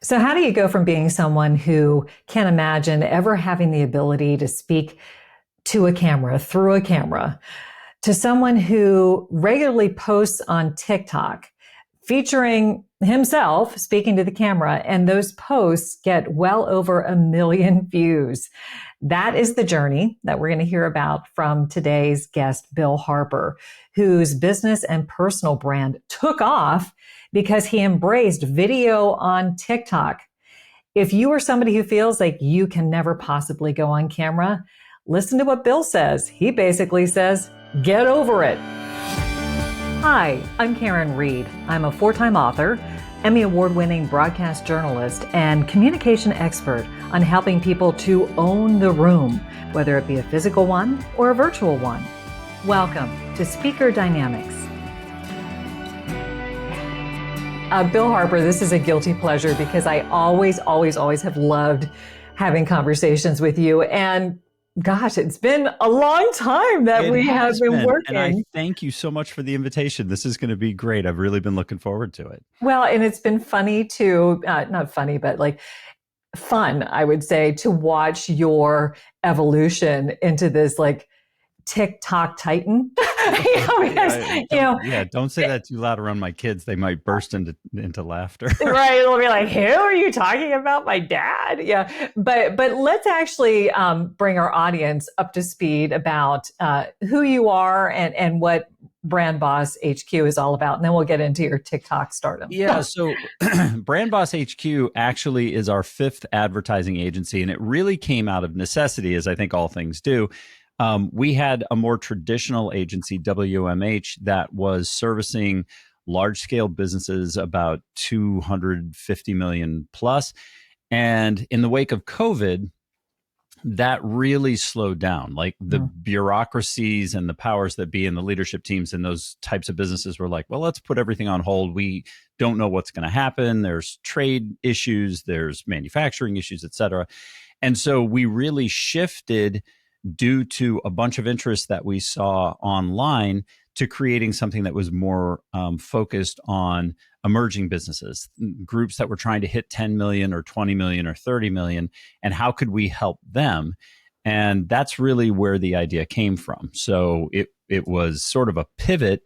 So how do you go from being someone who can't imagine ever having the ability to speak to a camera, through a camera, to someone who regularly posts on TikTok featuring himself speaking to the camera, and those posts get well over 1 million views? That is the journey that we're going to hear about from today's guest, Bill Harper, whose business and personal brand took off because he embraced video on TikTok. If you are somebody who feels like you can never possibly go on camera, listen to what Bill says. He basically says, get over it. Hi, I'm Karin Reed. I'm a 4-time author, Emmy Award-winning broadcast journalist, and communication expert on helping people to own the room, whether it be a physical one or a virtual one. Welcome to Speaker Dynamics. Bill Harper, this is a guilty pleasure because I always have loved having conversations with you. And gosh, it's been a long time that we have been working. And I thank you so much for the invitation. This is going to be great. I've really been looking forward to it. Well, and it's been funny to, not funny, but like fun, I would say, to watch your evolution into this like TikTok titan. Don't say that too loud around my kids. They might burst into laughter. Right. They'll be like, who are you talking about? My dad? Yeah. But let's actually bring our audience up to speed about who you are and what BrandBossHQ is all about. And then we'll get into your TikTok stardom. Yeah. So BrandBossHQ actually is our 5th advertising agency. And it really came out of necessity, as I think all things do. We had a more traditional agency, WMH, that was servicing large-scale businesses, about 250 million plus. And in the wake of COVID, that really slowed down. Like the bureaucracies and the powers that be and the leadership teams in those types of businesses were like, well, let's put everything on hold. We don't know what's going to happen. There's trade issues, there's manufacturing issues, et cetera. And so we really shifted due to a bunch of interest that we saw online to creating something that was more focused on emerging businesses, groups that were trying to hit 10 million or 20 million or 30 million, and how could we help them? And that's really where the idea came from. So it was sort of a pivot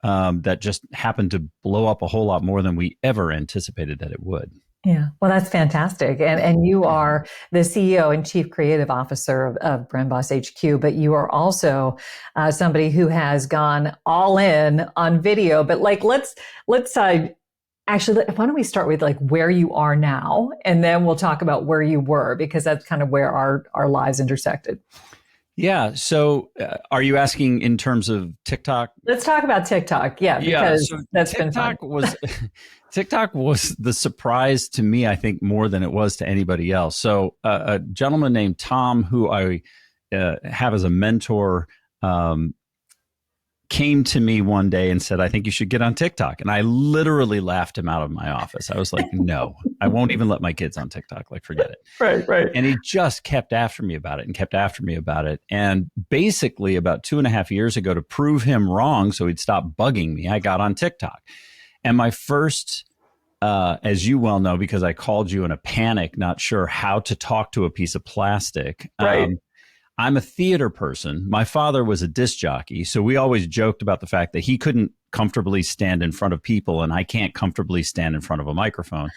that just happened to blow up a whole lot more than we ever anticipated that it would. Yeah, well, that's fantastic. And you are the CEO and Chief Creative Officer of BrandBossHQ, but you are also somebody who has gone all in on video. But like, let's actually, why don't we start with like where you are now, and then we'll talk about where you were, because that's kind of where our lives intersected. Yeah. So are you asking in terms of TikTok? Let's talk about TikTok. Yeah, because so that's TikTok been fun. TikTok was the surprise to me, I think, more than it was to anybody else. So a gentleman named Tom, who I have as a mentor, came to me one day and said, I think you should get on TikTok. And I literally laughed him out of my office. I was like, no, I won't even let my kids on TikTok. Like, forget it. Right. And he just kept after me about it. And basically about 2.5 years ago, to prove him wrong so he'd stop bugging me, I got on TikTok. And my first, as you well know, because I called you in a panic, not sure how to talk to a piece of plastic. Right. I'm a theater person. My father was a disc jockey. So we always joked about the fact that he couldn't comfortably stand in front of people and I can't comfortably stand in front of a microphone.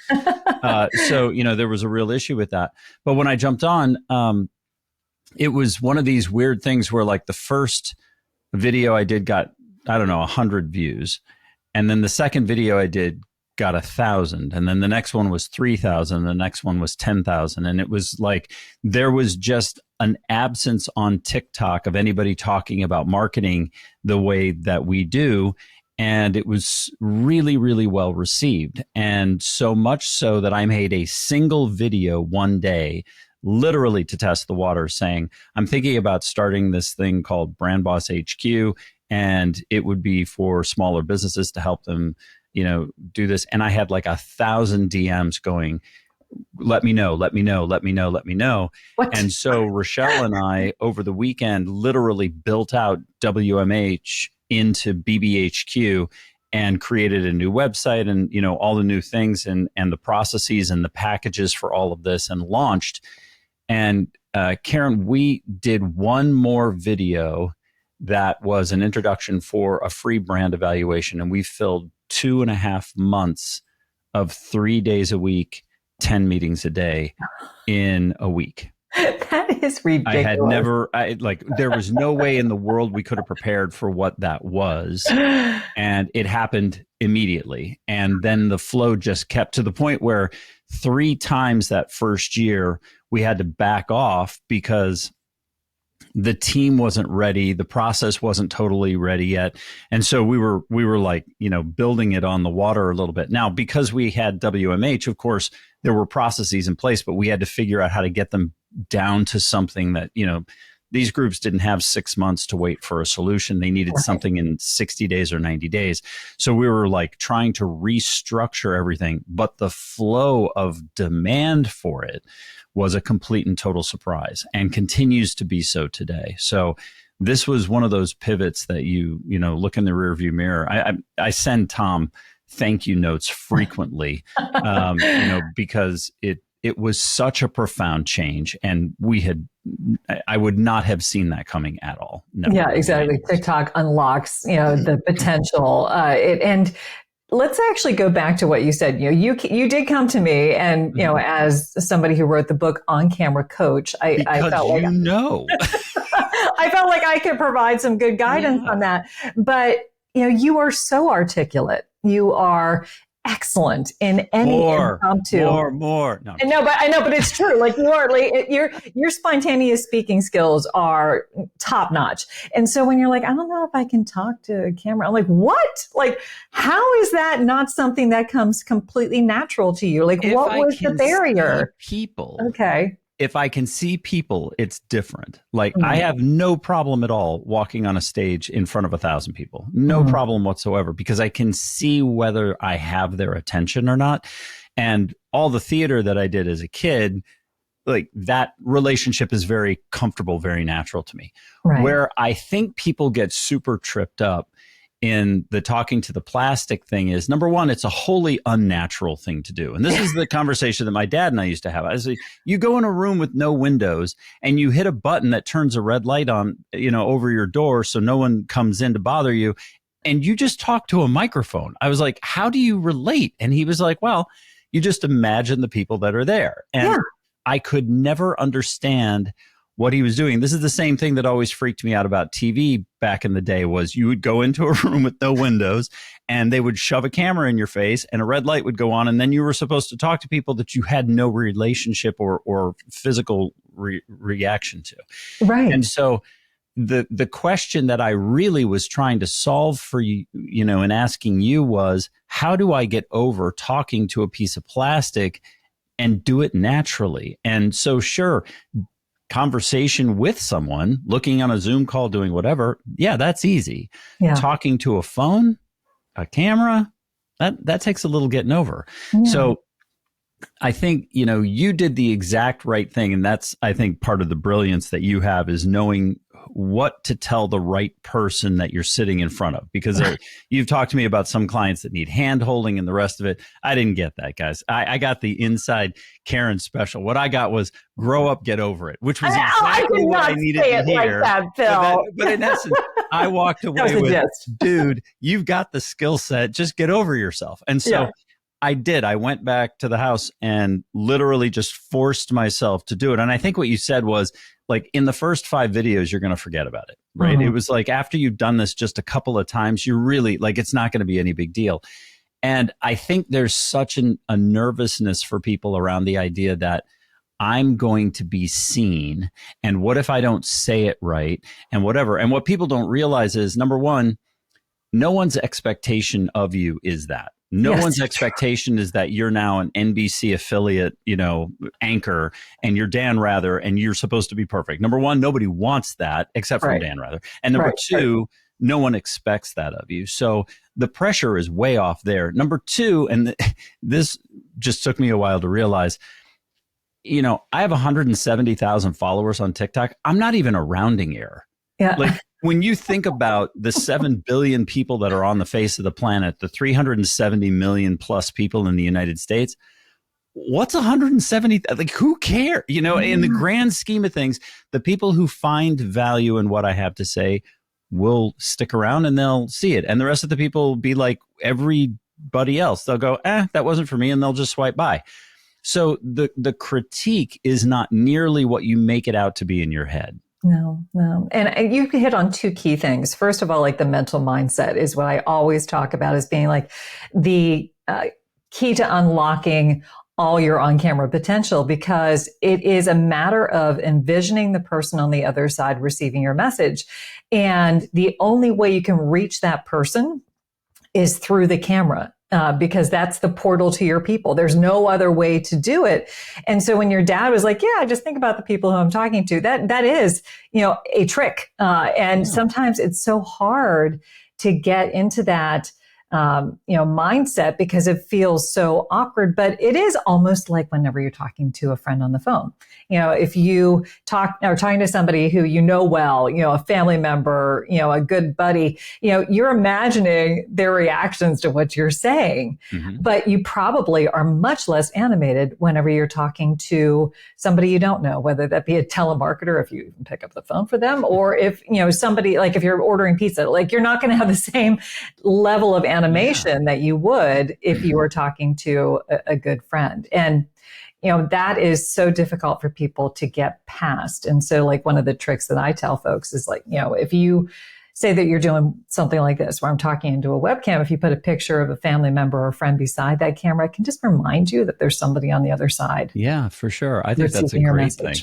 So, there was a real issue with that. But when I jumped on, it was one of these weird things where like the first video I did got, 100 views. And then the second video I did got 1,000. And then the next one was 3,000. The next one was 10,000. And it was like, there was just an absence on TikTok of anybody talking about marketing the way that we do. And it was really, really well received. And so much so that I made a single video one day, literally to test the water, saying, I'm thinking about starting this thing called BrandBossHQ. And it would be for smaller businesses to help them, do this. And I had like 1,000 DMs going, let me know. What? And so Rochelle and I, over the weekend, literally built out WMH into BBHQ and created a new website and, all the new things and the processes and the packages for all of this and launched. And Karin, we did one more video that was an introduction for a free brand evaluation. And we filled 2.5 months of 3 days a week, 10 meetings a day in a week. That is ridiculous. I had never, there was no way in the world we could have prepared for what that was. And it happened immediately. And then the flow just kept to the point where 3 times that first year, we had to back off because the team wasn't ready. The process wasn't totally ready yet. And so we were like, building it on the water a little bit. Now, because we had WMH, of course, there were processes in place, but we had to figure out how to get them down to something that, these groups didn't have 6 months to wait for a solution. They needed something in 60 days or 90 days. So we were like trying to restructure everything, but the flow of demand for it was a complete and total surprise and continues to be so today. So this was one of those pivots that you look in the rearview mirror. I send Tom thank you notes frequently, because it was such a profound change, and I would not have seen that coming at all. Never. Yeah, exactly. TikTok unlocks, the potential. And let's actually go back to what you said. You did come to me, and as somebody who wrote the book On Camera Coach, I felt like I felt like I could provide some good guidance on that. But you are so articulate. You are excellent in any impromptu. More. No, I know, but it's true. Like your spontaneous speaking skills are top notch. And so when you're like, I don't know if I can talk to a camera, I'm like, what? Like, how is that not something that comes completely natural to you? Like, what was the barrier? People. Okay. If I can see people, it's different. Like I have no problem at all walking on a stage in front of 1,000 people. No problem whatsoever, because I can see whether I have their attention or not. And all the theater that I did as a kid, like that relationship is very comfortable, very natural to me. Right. Where I think people get super tripped up in the talking to the plastic thing is, number one, it's a wholly unnatural thing to do. And this is the conversation that my dad and I used to have. I was like, you go in a room with no windows and you hit a button that turns a red light on, over your door so no one comes in to bother you. And you just talk to a microphone. I was like, how do you relate? And he was like, well, you just imagine the people that are there. And I could never understand what he was doing. This is the same thing that always freaked me out about TV back in the day, was you would go into a room with no windows and they would shove a camera in your face and a red light would go on. And then you were supposed to talk to people that you had no relationship or physical reaction to. Right. And so the question that I really was trying to solve for you, and asking you was, how do I get over talking to a piece of plastic and do it naturally? And so sure, conversation with someone, looking on a Zoom call, doing whatever. Yeah, that's easy. Yeah. Talking to a phone, a camera, that takes a little getting over. Yeah. So I think, you did the exact right thing. And that's, I think, part of the brilliance that you have is knowing what to tell the right person that you're sitting in front of. Because you've talked to me about some clients that need hand holding and the rest of it. I didn't get that, guys. I got the inside Karin special. What I got was grow up, get over it, which was exactly what I needed to hear. Like that, Bill. But in essence, I walked away with, dude, you've got the skill set. Just get over yourself. And so I did. I went back to the house and literally just forced myself to do it. And I think what you said was, like, in the first 5 videos, you're going to nervous about it, right? It was like, after you've done this just a couple of times, you're really like, it's not going to be any big deal. And I think there's such a nervousness for people around the idea that I'm going to be seen. And what if I don't say it right and whatever? And what people don't realize is, number one, no one's expectation of you is that. No one's expectation is that you're now an NBC affiliate, anchor, and you're Dan Rather, and you're supposed to be perfect. Number one, nobody wants that except for Dan Rather. And number two, no one expects that of you. So the pressure is way off there. Number two, and this just took me a while to realize, I have 170,000 followers on TikTok. I'm not even a rounding error. Yeah. Like, when you think about the 7 billion people that are on the face of the planet, the 370 million plus people in the United States, what's 170? Like, who cares? You know, in the grand scheme of things, the people who find value in what I have to say will stick around and they'll see it. And the rest of the people will be like everybody else. They'll go, that wasn't for me. And they'll just swipe by. So the critique is not nearly what you make it out to be in your head. No. And you hit on two key things. First of all, like the mental mindset is what I always talk about as being like the key to unlocking all your on-camera potential, because it is a matter of envisioning the person on the other side receiving your message. And the only way you can reach that person is through the camera. Because that's the portal to your people. There's no other way to do it. And so when your dad was like, yeah, just think about the people who I'm talking to, that is, a trick. And sometimes it's so hard to get into that, mindset because it feels so awkward, but it is almost like whenever you're talking to a friend on the phone. If you are talking to somebody who well, a family member, a good buddy, you're imagining their reactions to what you're saying, but you probably are much less animated whenever you're talking to somebody you don't know, whether that be a telemarketer, if you even pick up the phone for them, or if, somebody, like if you're ordering pizza, like you're not going to have the same level of animation that you would if you were talking to a good friend. And that is so difficult for people to get past. And so like one of the tricks that I tell folks is like, if you say that you're doing something like this, where I'm talking into a webcam, if you put a picture of a family member or friend beside that camera, it can just remind you that there's somebody on the other side. Yeah, for sure. I think that's a great thing.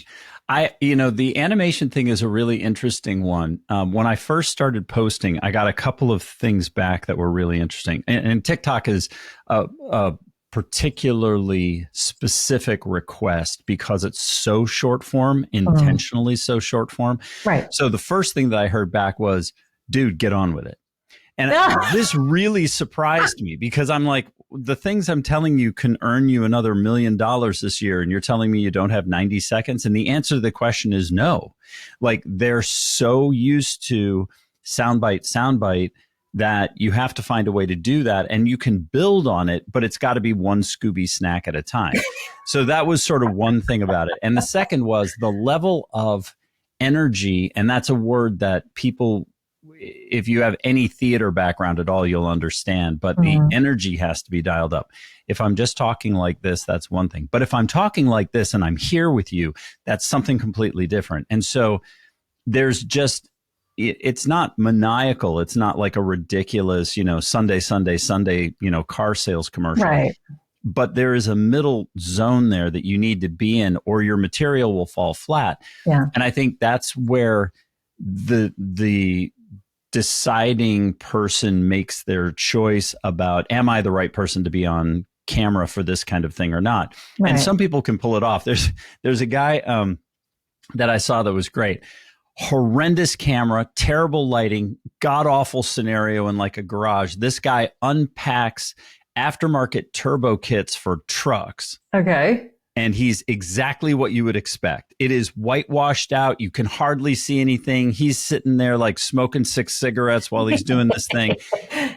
The animation thing is a really interesting one. When I first started posting, I got a couple of things back that were really interesting. And TikTok is a particularly specific request because it's so short form, intentionally so short form. Right. So the first thing that I heard back was, dude, get on with it. And this really surprised me because I'm like, the things I'm telling you can earn you another $1 million this year. And you're telling me you don't have 90 seconds. And the answer to the question is no. Like they're so used to soundbite, that you have to find a way to do that. And you can build on it, but it's got to be one Scooby snack at a time. So that was sort of one thing about it. And the second was the level of energy. And that's a word that people, if you have any theater background at all, you'll understand. But the energy has to be dialed up. If I'm just talking like this, that's one thing. But if I'm talking like this and I'm here with you, that's something completely different. And so there's just, it's not maniacal. It's not like a ridiculous, Sunday, car sales commercial. Right. But there is a middle zone there that you need to be in, or your material will fall flat. Yeah. And I think that's where the deciding person makes their choice about, am I the right person to be on camera for this kind of thing or not? Right. And some people can pull it off. There's a guy that I saw that was great. Horrendous camera, terrible lighting, god-awful scenario in like a garage. This guy unpacks aftermarket turbo kits for trucks. Okay. And he's exactly what you would expect. It is whitewashed out. You can hardly see anything. He's sitting there like smoking 6 cigarettes while he's doing this thing.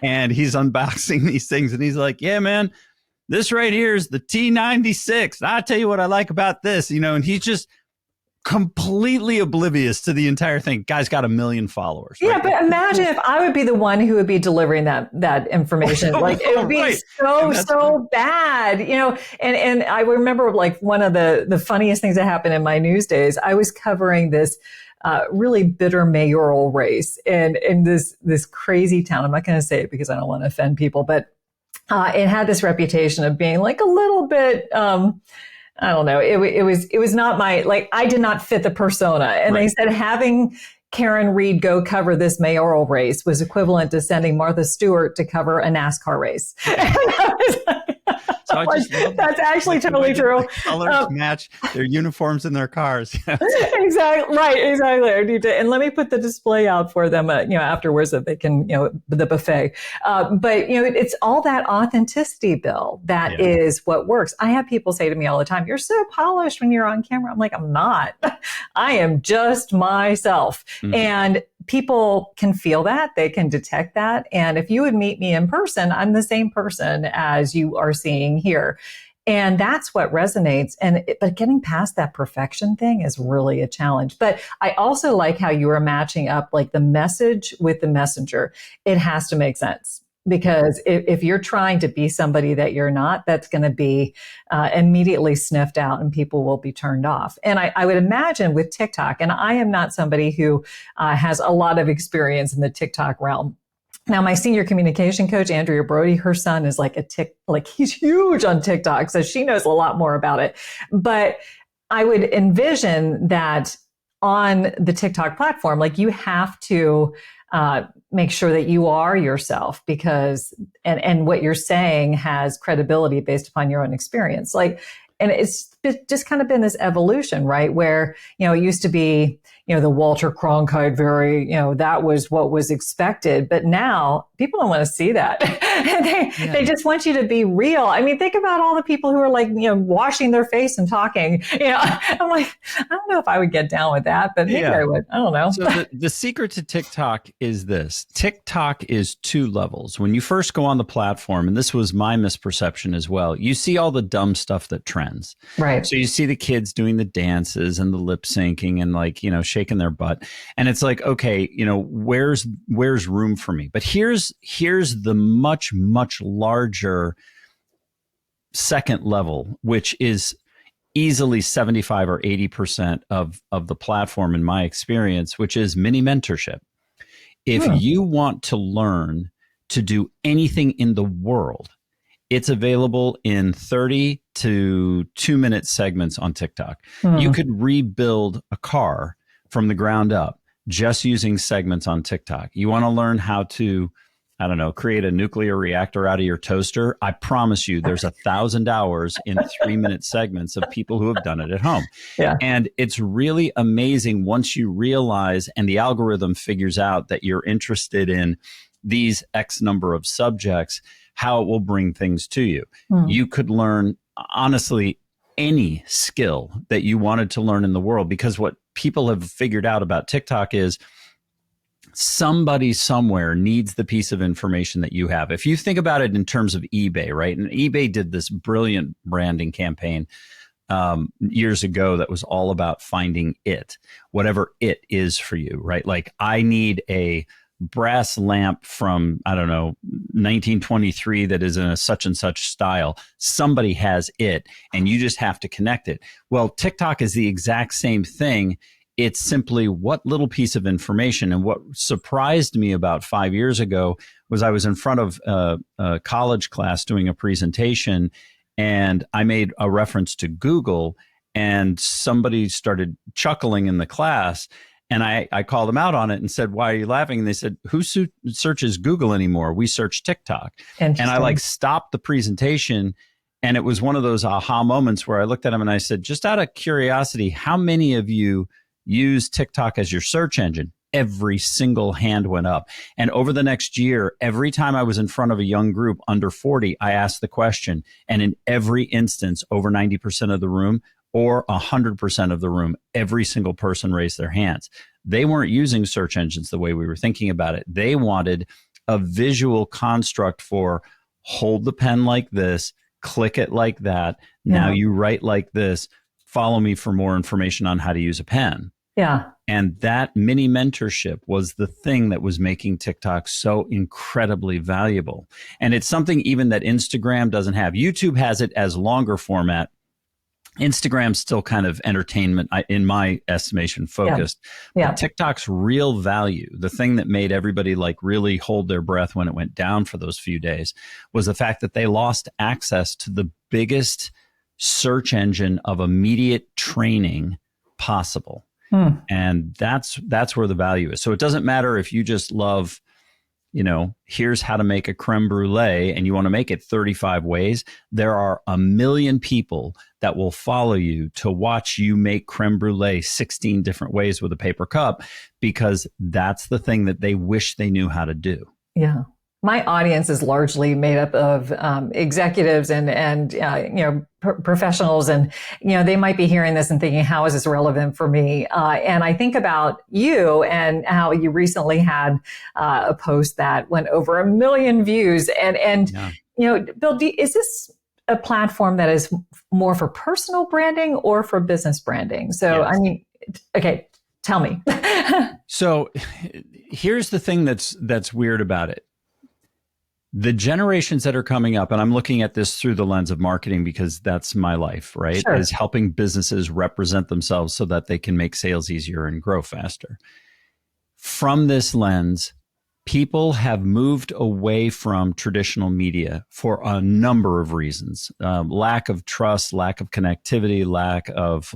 And he's unboxing these things. And he's like, yeah, man, this right here is the T96. I'll tell you what I like about this, and he's just completely oblivious to the entire thing. Guy's got 1 million followers. Yeah, right? But imagine if I would be the one who would be delivering that information. Like it would be so bad, and I remember like one of the funniest things that happened in my news days. I was covering this really bitter mayoral race in this crazy town. I'm not going to say it because I don't want to offend people, but it had this reputation of being like a little bit, I don't know. It was not I did not fit the persona. And They said having Karen Reed go cover this mayoral race was equivalent to sending Martha Stewart to cover a NASCAR race. So that's actually totally true. Colors match their uniforms in their cars. Exactly. Right. Exactly. I need to, and let me put the display out for them, afterwards that they can, the buffet. But it's all that authenticity, Bill, that is what works. I have people say to me all the time, you're so polished when you're on camera. I'm like, I'm not. I am just myself. Mm-hmm. And people can feel that, they can detect that. And if you would meet me in person, I'm the same person as you are seeing here. And that's what resonates. But getting past that perfection thing is really a challenge. But I also like how you are matching up like the message with the messenger. It has to make sense. Because if you're trying to be somebody that you're not, that's going to be immediately sniffed out and people will be turned off. And I would imagine with TikTok, and I am not somebody who has a lot of experience in the TikTok realm. Now, my senior communication coach, Andrea Brody, her son is like he's huge on TikTok. So she knows a lot more about it. But I would envision that on the TikTok platform, like you have to make sure that you are yourself because, and what you're saying has credibility based upon your own experience. And it's just kind of been this evolution, right? Where, it used to be, the Walter Cronkite that was what was expected. But now people don't want to see that. They just want you to be real. I mean, think about all the people who are washing their face and talking. I'm like, I don't know if I would get down with that, but maybe I would. I don't know. So the secret to TikTok is this. TikTok is 2 levels. When you first go on the platform, and this was my misperception as well, you see all the dumb stuff that trends. Right. So you see the kids doing the dances and the lip syncing and shaking their butt. And it's like, okay, where's room for me? But here's the much, much larger second level, which is easily 75 or 80% of the platform in my experience, which is mini mentorship. If you want to learn to do anything in the world, it's available in 30 to 2-minute segments on TikTok. You could rebuild a car from the ground up just using segments on TikTok. You want to learn how to, create a nuclear reactor out of your toaster? I promise you there's 1,000 hours in 3-minute segments of people who have done it at home. Yeah. And it's really amazing once you realize and the algorithm figures out that you're interested in these X number of subjects, how it will bring things to you. You could learn, honestly, any skill that you wanted to learn in the world, because what people have figured out about TikTok is somebody somewhere needs the piece of information that you have. If you think about it in terms of eBay, right? And eBay did this brilliant branding campaign years ago that was all about finding it, whatever it is for you, right? Like I need a brass lamp from, 1923 that is in a such and such style. Somebody has it and you just have to connect it. Well, TikTok is the exact same thing. It's simply what little piece of information. And what surprised me about 5 years ago was I was in front of a college class doing a presentation and I made a reference to Google and somebody started chuckling in the class. And I called them out on it and said, why are you laughing? And they said, who searches Google anymore? We search TikTok. And I stopped the presentation. And it was one of those aha moments where I looked at them and I said, just out of curiosity, how many of you use TikTok as your search engine? Every single hand went up. And over the next year, every time I was in front of a young group under 40, I asked the question. And in every instance, over 90% of the room or 100% of the room, every single person raised their hands. They weren't using search engines the way we were thinking about it. They wanted a visual construct for hold the pen like this, click it like that. Now you write like this. Follow me for more information on how to use a pen. Yeah. And that mini mentorship was the thing that was making TikTok so incredibly valuable. And it's something even that Instagram doesn't have. YouTube has it as longer format. Instagram's still kind of entertainment, in my estimation, focused. Yeah. But TikTok's real value, the thing that made everybody really hold their breath when it went down for those few days, was the fact that they lost access to the biggest search engine of immediate training possible. And that's where the value is. So it doesn't matter if you just love, here's how to make a creme brulee and you want to make it 35 ways. There are 1 million people that will follow you to watch you make creme brulee 16 different ways with a paper cup, because that's the thing that they wish they knew how to do. Yeah. my audience is largely made up of executives and professionals, and they might be hearing this and thinking, how is this relevant for me? And I think about you and how you recently had a post that went over 1 million views, and Bill, is this a platform that is more for personal branding or for business branding? So, yes. I mean, okay, tell me. So, here's the thing that's weird about it. The generations that are coming up, and I'm looking at this through the lens of marketing because that's my life, right? Sure. Is helping businesses represent themselves so that they can make sales easier and grow faster. From this lens, people have moved away from traditional media for a number of reasons. Lack of trust, lack of connectivity, lack of,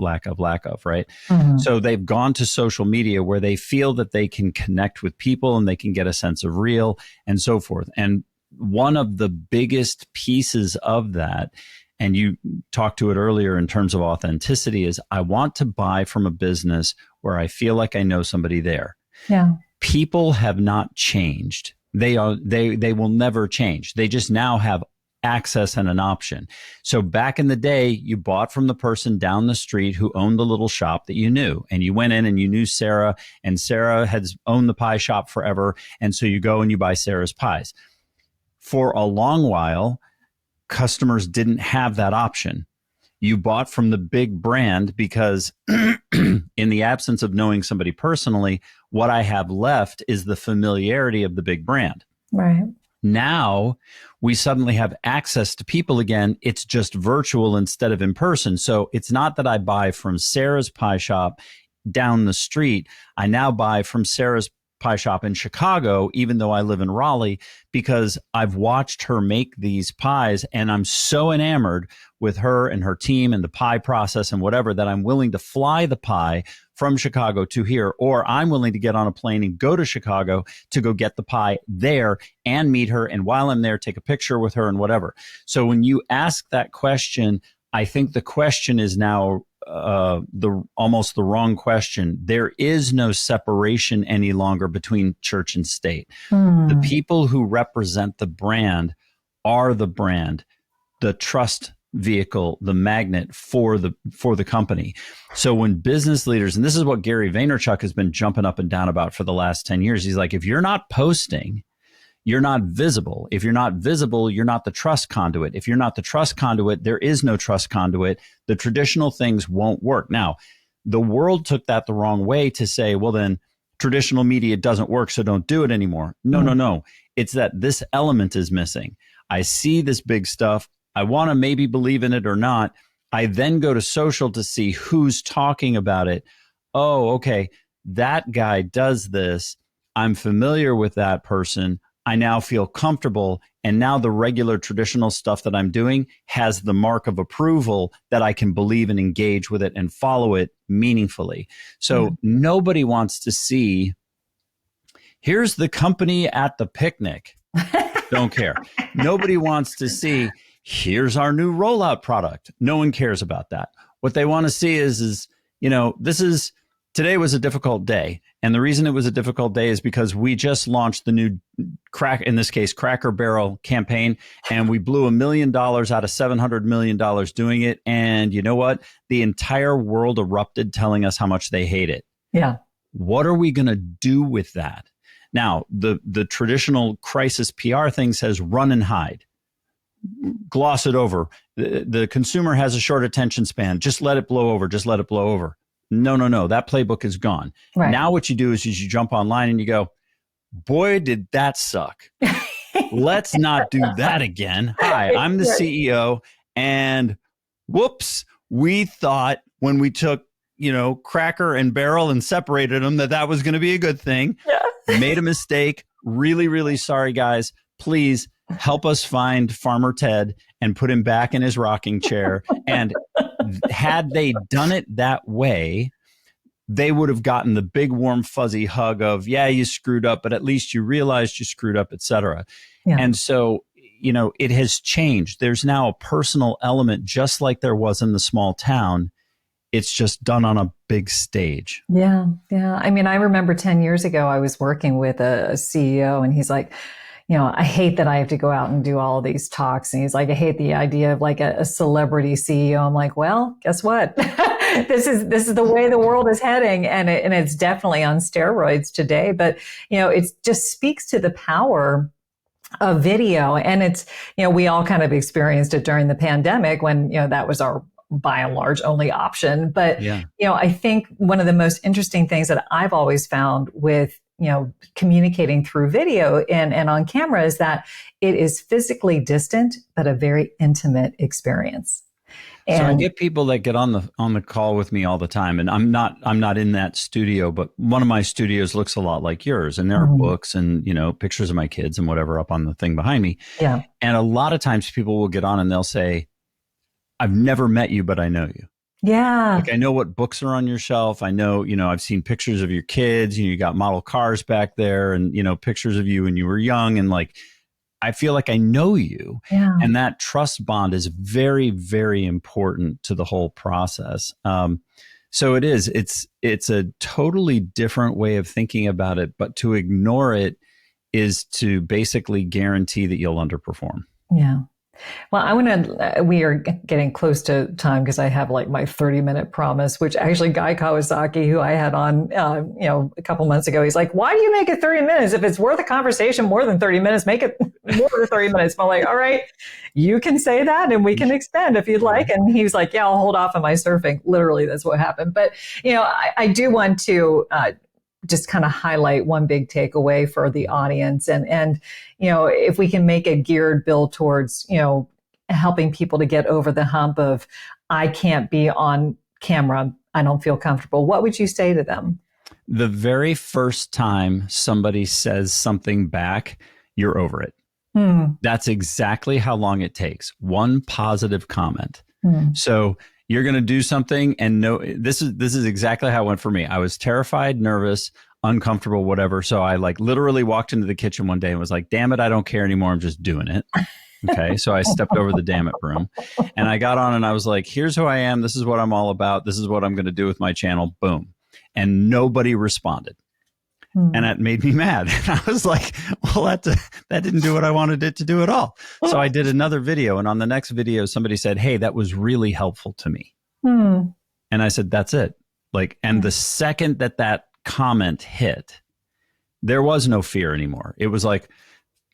right? Mm-hmm. So they've gone to social media where they feel that they can connect with people and they can get a sense of real and so forth. And one of the biggest pieces of that, and you talked to it earlier in terms of authenticity, is I want to buy from a business where I feel like I know somebody there. Yeah. People have not changed. They will never change. They just now have access and an option. So back in the day, you bought from the person down the street who owned the little shop that you knew, and you went in and you knew Sarah, and Sarah has owned the pie shop forever. And so you go and you buy Sarah's pies. For a long while, customers didn't have that option. You bought from the big brand because in the absence of knowing somebody personally, what I have left is the familiarity of the big brand. Right. Now we suddenly have access to people again. It's just virtual instead of in person. So it's not that I buy from Sarah's pie shop down the street. I now buy from Sarah's pie shop in Chicago, even though I live in Raleigh, because I've watched her make these pies and I'm so enamored with her and her team and the pie process and whatever that I'm willing to fly the pie from Chicago to here, or I'm willing to get on a plane and go to Chicago to go get the pie there and meet her. And while I'm there, take a picture with her and whatever. So when you ask that question, I think the question is now almost the wrong question. There is no separation any longer between church and state. The people who represent the brand are the brand, the trust vehicle, the magnet for the company. So when business leaders, and this is what Gary Vaynerchuk has been jumping up and down about for the last 10 years, he's like, if you're not posting, you're not visible. If you're not visible, you're not the trust conduit. If you're not the trust conduit, there is no trust conduit. The traditional things won't work. Now, the world took that the wrong way to say, well, then traditional media doesn't work, so don't do it anymore. No. It's that this element is missing. I see this big stuff. I want to maybe believe in it or not. I then go to social to see who's talking about it. Oh, okay, that guy does this. I'm familiar with that person. I now feel comfortable. And now the regular traditional stuff that I'm doing has the mark of approval that I can believe and engage with it and follow it meaningfully. So nobody wants to see, here's the company at the picnic. Don't care. Nobody wants to see, here's our new rollout product. No one cares about that. What they want to see is, today was a difficult day. And the reason it was a difficult day is because we just launched the new Cracker Barrel campaign, and we blew $1 million out of $700 million doing it. And you know what? The entire world erupted telling us how much they hate it. Yeah. What are we going to do with that? Now, the traditional crisis PR thing says run and hide. Gloss it over. The consumer has a short attention span. Just let it blow over. Just let it blow over. No. That playbook is gone. Right. Now what you do is you jump online and you go, boy, did that suck. Let's not do that again. Hi, I'm the CEO. And whoops, we thought when we took, Cracker and Barrel and separated them that was going to be a good thing. Yeah. Made a mistake. Really, really sorry, guys. Please help us find Farmer Ted and put him back in his rocking chair. And had they done it that way, they would have gotten the big, warm, fuzzy hug of, yeah, you screwed up, but at least you realized you screwed up, et cetera. Yeah. And so, it has changed. There's now a personal element, just like there was in the small town. It's just done on a big stage. Yeah. I mean, I remember 10 years ago, I was working with a CEO and he's like, I hate that I have to go out and do all of these talks. And he's like, I hate the idea of like a celebrity CEO. I'm like, well, guess what? This is the way the world is heading. And it's definitely on steroids today. But, it just speaks to the power of video. And it's, we all kind of experienced it during the pandemic when, that was our by and large only option. But, Yeah. I think one of the most interesting things that I've always found with, communicating through video and on camera is that it is physically distant, but a very intimate experience. So I And get people that get on the call with me all the time, and I'm not in that studio, but one of my studios looks a lot like yours, and there are books and pictures of my kids and whatever up on the thing behind me. yeah, And a lot of times people will get on and they'll say, "I've never met you, but I know you. yeah, Like I know what books are on your shelf. I know I've seen pictures of your kids. You got model cars back there, and pictures of you when you were young, and like." I feel like I know you. yeah. And that trust bond is very, very important to the whole process. So it's a totally different way of thinking about it, but to ignore it is to basically guarantee that you'll underperform. Yeah. Well, we are getting close to time because I have like my 30-minute promise, which actually Guy Kawasaki, who I had on, a couple months ago, he's like, why do you make it 30 minutes? If it's worth a conversation more than 30 minutes, make it more than 30 minutes. I'm like, all right, you can say that and we can extend if you'd like. And he was like, yeah, I'll hold off on my surfing. Literally, that's what happened. But, I do want to, just kind of highlight one big takeaway for the audience. And, if we can make it geared, Bill, towards, helping people to get over the hump of, I can't be on camera. I don't feel comfortable. What would you say to them? The very first time somebody says something back, you're over it. That's exactly how long it takes. One positive comment. So you're going to do something and no, this is exactly how it went for me. I was terrified, nervous, uncomfortable, whatever. So I like literally walked into the kitchen one day and was like, damn it, I don't care anymore. I'm just doing it. Okay. So I stepped over the damn it broom and I got on and I was like, here's who I am. This is what I'm all about. This is what I'm going to do with my channel. Boom. And nobody responded. And that made me mad. And I was like, well, that didn't do what I wanted it to do at all. So I did another video. And on the next video, somebody said, hey, that was really helpful to me. And I said, that's it. Like, and the second that comment hit, there was no fear anymore. It was like,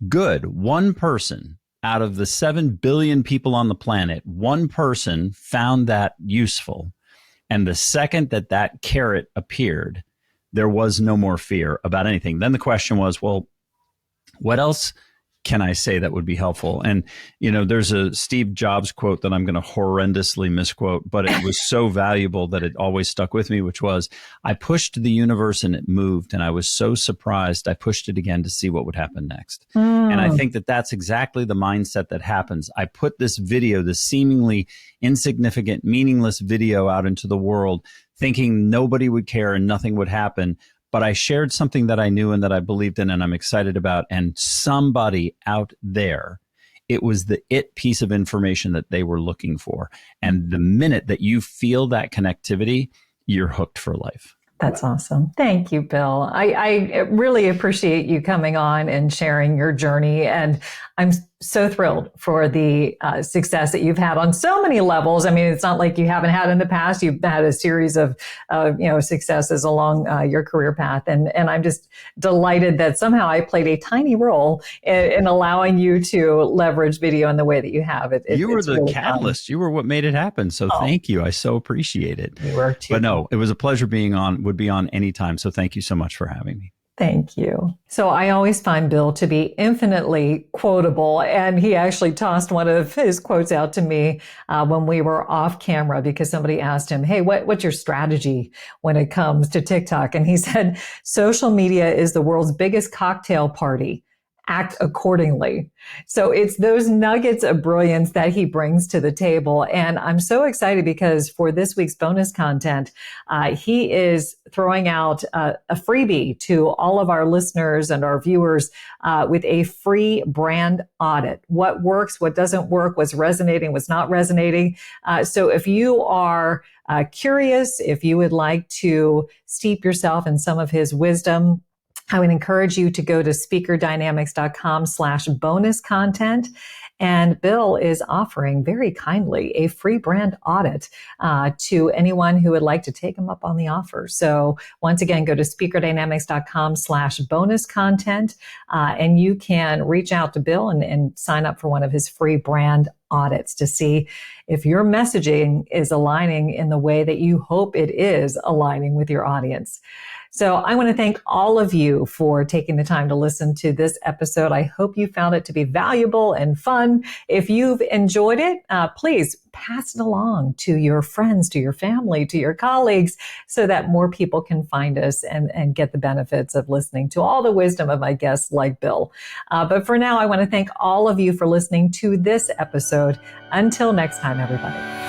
good. One person out of the 7 billion people on the planet, one person found that useful. And the second that carrot appeared, there was no more fear about anything. Then the question was, well, what else can I say that would be helpful? And, there's a Steve Jobs quote that I'm going to horrendously misquote, but it was so valuable that it always stuck with me, which was, I pushed the universe and it moved. And I was so surprised. I pushed it again to see what would happen next. And I think that that's exactly the mindset that happens. I put this video, this seemingly insignificant, meaningless video out into the world, thinking nobody would care and nothing would happen. But I shared something that I knew and that I believed in and I'm excited about. And somebody out there, it was the piece of information that they were looking for. And the minute that you feel that connectivity, you're hooked for life. That's awesome. Thank you, Bill. I really appreciate you coming on and sharing your journey. And I'm so thrilled for the success that you've had on so many levels. I mean, it's not like you haven't had in the past. You've had a series of, successes along your career path. And I'm just delighted that somehow I played a tiny role in allowing you to leverage video in the way that you have. You were the really catalyst. You were what made it happen. So thank you. I so appreciate it. You were too. But no, it was a pleasure would be on anytime. So thank you so much for having me. Thank you. So I always find Bill to be infinitely quotable. And he actually tossed one of his quotes out to me when we were off camera because somebody asked him, hey, what's your strategy when it comes to TikTok? And he said, social media is the world's biggest cocktail party. Act accordingly. So it's those nuggets of brilliance that he brings to the table. And I'm so excited because for this week's bonus content, he is throwing out a freebie to all of our listeners and our viewers with a free brand audit. What works, what doesn't work, what's resonating, what's not resonating. So if you are curious, if you would like to steep yourself in some of his wisdom, I would encourage you to go to speakerdynamics.com/bonus content. And Bill is offering very kindly a free brand audit to anyone who would like to take him up on the offer. So once again, go to speakerdynamics.com/bonus content, and you can reach out to Bill and sign up for one of his free brand audits to see if your messaging is aligning in the way that you hope it is aligning with your audience. So I want to thank all of you for taking the time to listen to this episode. I hope you found it to be valuable and fun. If you've enjoyed it, please pass it along to your friends, to your family, to your colleagues, so that more people can find us and get the benefits of listening to all the wisdom of my guests like Bill. But for now, I want to thank all of you for listening to this episode. Until next time, everybody.